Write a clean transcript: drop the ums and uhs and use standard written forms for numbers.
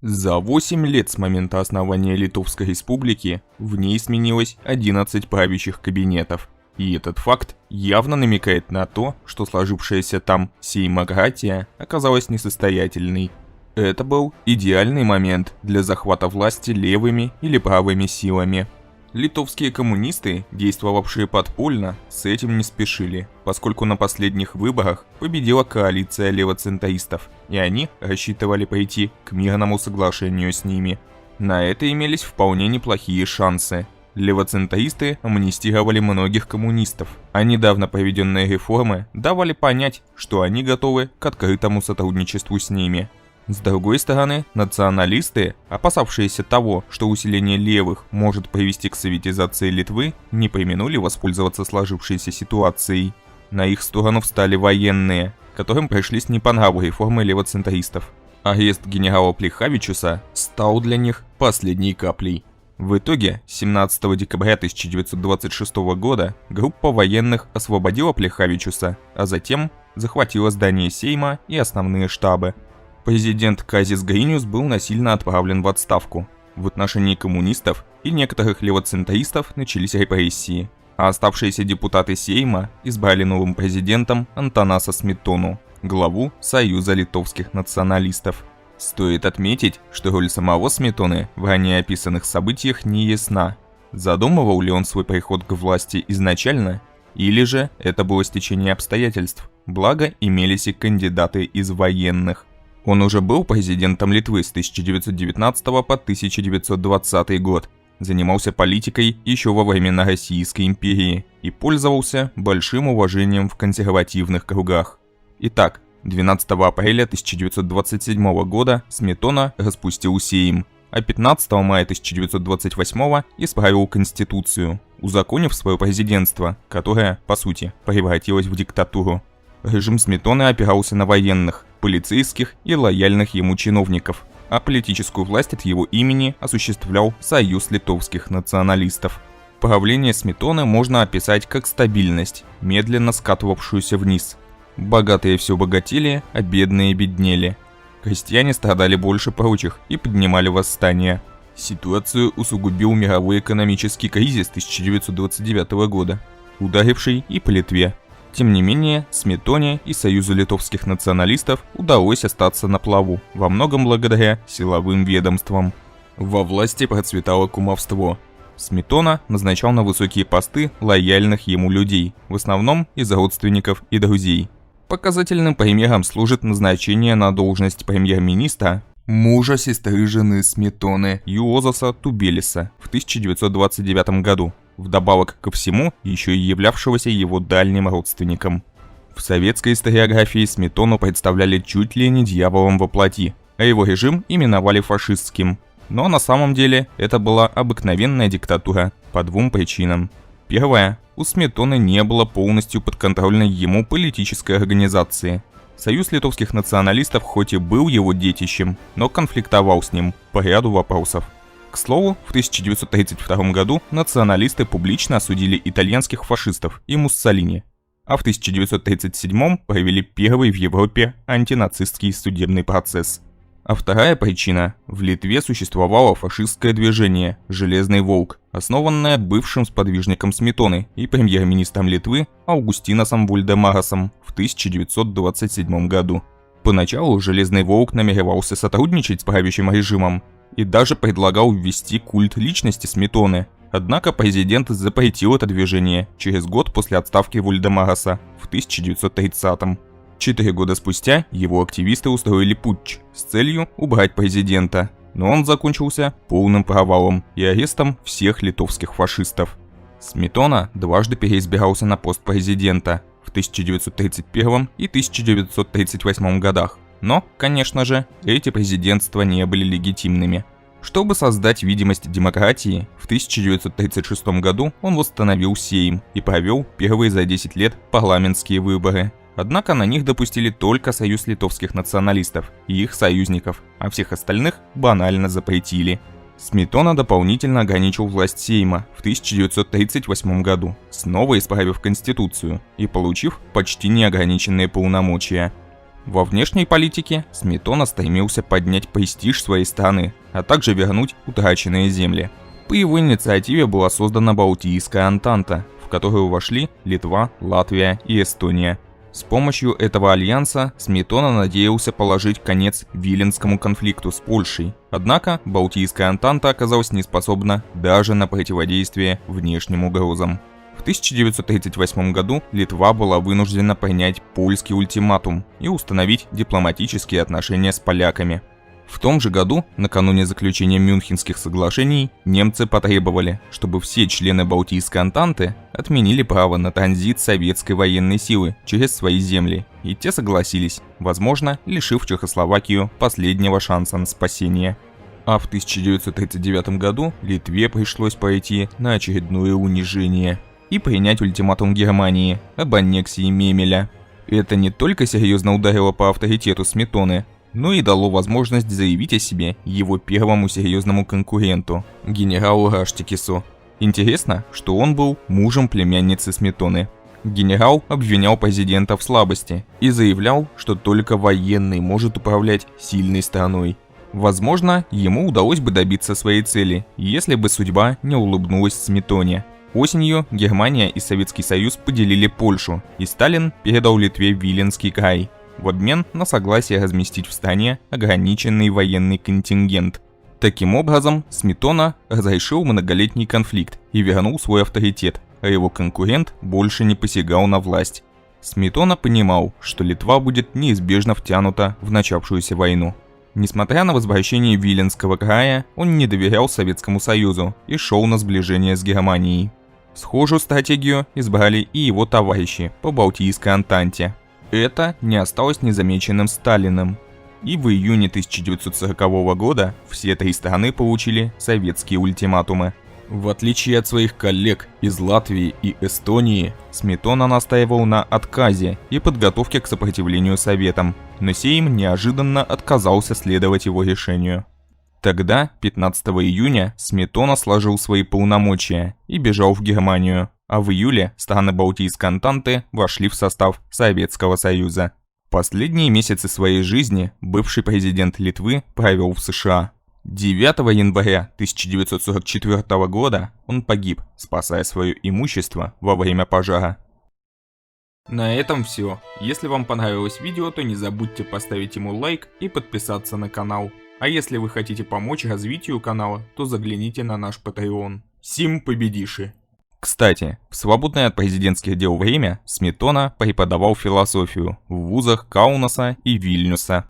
За 8 лет с момента основания Литовской Республики в ней сменилось 11 правящих кабинетов. И этот факт явно намекает на то, что сложившаяся там сеймократия оказалась несостоятельной. Это был идеальный момент для захвата власти левыми или правыми силами. Литовские коммунисты, действовавшие подпольно, с этим не спешили, поскольку на последних выборах победила коалиция левоцентристов, и они рассчитывали пойти к мирному соглашению с ними. На это имелись вполне неплохие шансы. Левоцентристы амнистировали многих коммунистов, а недавно проведенные реформы давали понять, что они готовы к открытому сотрудничеству с ними. С другой стороны, националисты, опасавшиеся того, что усиление левых может привести к советизации Литвы, не преминули воспользоваться сложившейся ситуацией. На их сторону встали военные, которым пришлись не по нраву реформы левоцентристов. Арест генерала Плехавичуса стал для них последней каплей. В итоге, 17 декабря 1926 года группа военных освободила Плехавичуса, а затем захватила здание Сейма и основные штабы. Президент Казис Гриниус был насильно отправлен в отставку. В отношении коммунистов и некоторых левоцентристов начались репрессии, а оставшиеся депутаты Сейма избрали новым президентом Антанаса Сметону, главу Союза литовских националистов. Стоит отметить, что роль самого Сметоны в ранее описанных событиях не ясна. Задумывал ли он свой приход к власти изначально, или же это было стечение обстоятельств, благо имелись и кандидаты из военных. Он уже был президентом Литвы с 1919 по 1920 год, занимался политикой еще во времена Российской империи и пользовался большим уважением в консервативных кругах. Итак, 12 апреля 1927 года Сметона распустил Сейм, а 15 мая 1928 исправил Конституцию, узаконив свое президентство, которое, по сути, превратилось в диктатуру. Режим Сметоны опирался на военных, полицейских и лояльных ему чиновников, а политическую власть от его имени осуществлял Союз литовских националистов. Правление Сметоны можно описать как стабильность, медленно скатывавшуюся вниз. Богатые все богатели, а бедные беднели. Крестьяне страдали больше прочих и поднимали восстания. Ситуацию усугубил мировой экономический кризис 1929 года, ударивший и по Литве. Тем не менее, Сметоне и Союзу литовских националистов удалось остаться на плаву, во многом благодаря силовым ведомствам. Во власти процветало кумовство. Сметона назначал на высокие посты лояльных ему людей, в основном из родственников и друзей. Показательным примером служит назначение на должность премьер-министра мужа сестры жены Сметоны Юозаса Тубелиса в 1929 году. Вдобавок ко всему, еще и являвшегося его дальним родственником. В советской историографии Сметону представляли чуть ли не дьяволом во плоти, а его режим именовали фашистским. Но на самом деле это была обыкновенная диктатура по двум причинам. Первая, у Сметоны не было полностью подконтрольной ему политической организации. Союз литовских националистов хоть и был его детищем, но конфликтовал с ним по ряду вопросов. К слову, в 1932 году националисты публично осудили итальянских фашистов и Муссолини, а в 1937 провели первый в Европе антинацистский судебный процесс. А вторая причина – в Литве существовало фашистское движение «Железный волк», основанное бывшим сподвижником Сметоны и премьер-министром Литвы Аугустинасом Вольдемарасом в 1927 году. Поначалу «Железный волк» намеревался сотрудничать с правящим режимом и даже предлагал ввести культ личности Сметоны. Однако президент запретил это движение через год после отставки Вольдемараса в 1930-м. 4 года спустя его активисты устроили путч с целью убрать президента, но он закончился полным провалом и арестом всех литовских фашистов. Сметона дважды переизбирался на пост президента в 1931 и 1938 годах. Но, конечно же, эти президентства не были легитимными. Чтобы создать видимость демократии, в 1936 году он восстановил Сейм и провел первые за 10 лет парламентские выборы. Однако на них допустили только Союз литовских националистов и их союзников, а всех остальных банально запретили. Сметона дополнительно ограничил власть Сейма в 1938 году, снова исправив Конституцию и получив почти неограниченные полномочия. Во внешней политике Сметона стремился поднять престиж своей страны, а также вернуть утраченные земли. По его инициативе была создана Балтийская Антанта, в которую вошли Литва, Латвия и Эстония. С помощью этого альянса Сметона надеялся положить конец Виленскому конфликту с Польшей. Однако Балтийская Антанта оказалась неспособна даже на противодействие внешним угрозам. В 1938 году Литва была вынуждена принять польский ультиматум и установить дипломатические отношения с поляками. В том же году, накануне заключения Мюнхенских соглашений, немцы потребовали, чтобы все члены Балтийской Антанты отменили право на транзит советской военной силы через свои земли, и те согласились, возможно, лишив Чехословакию последнего шанса на спасение. А в 1939 году Литве пришлось пойти на очередное унижение и принять ультиматум Германии об аннексии Мемеля. Это не только серьезно ударило по авторитету Сметоны, но и дало возможность заявить о себе его первому серьезному конкуренту, генералу Раштикису. Интересно, что он был мужем племянницы Сметоны. Генерал обвинял президента в слабости и заявлял, что только военный может управлять сильной страной. Возможно, ему удалось бы добиться своей цели, если бы судьба не улыбнулась Сметоне. Осенью Германия и Советский Союз поделили Польшу, и Сталин передал Литве Виленский край в обмен на согласие разместить в стране ограниченный военный контингент. Таким образом, Сметона разрешил многолетний конфликт и вернул свой авторитет, а его конкурент больше не посягал на власть. Сметона понимал, что Литва будет неизбежно втянута в начавшуюся войну. Несмотря на возвращение Виленского края, он не доверял Советскому Союзу и шел на сближение с Германией. Схожую стратегию избрали и его товарищи по Балтийской Антанте. Это не осталось незамеченным Сталиным. И в июне 1940 года все три страны получили советские ультиматумы. В отличие от своих коллег из Латвии и Эстонии, Сметона настаивал на отказе и подготовке к сопротивлению Советам, но Сейм неожиданно отказался следовать его решению. Тогда, 15 июня, Сметона сложил свои полномочия и бежал в Германию, а в июле страны Балтийской Антанты вошли в состав Советского Союза. Последние месяцы своей жизни бывший президент Литвы провел в США. 9 января 1944 года он погиб, спасая свое имущество во время пожара. На этом все. Если вам понравилось видео, то не забудьте поставить ему лайк и подписаться на канал. А если вы хотите помочь развитию канала, то загляните на наш Patreon. Сим победиши! Кстати, в свободное от президентских дел время Сметона преподавал философию в вузах Каунаса и Вильнюса.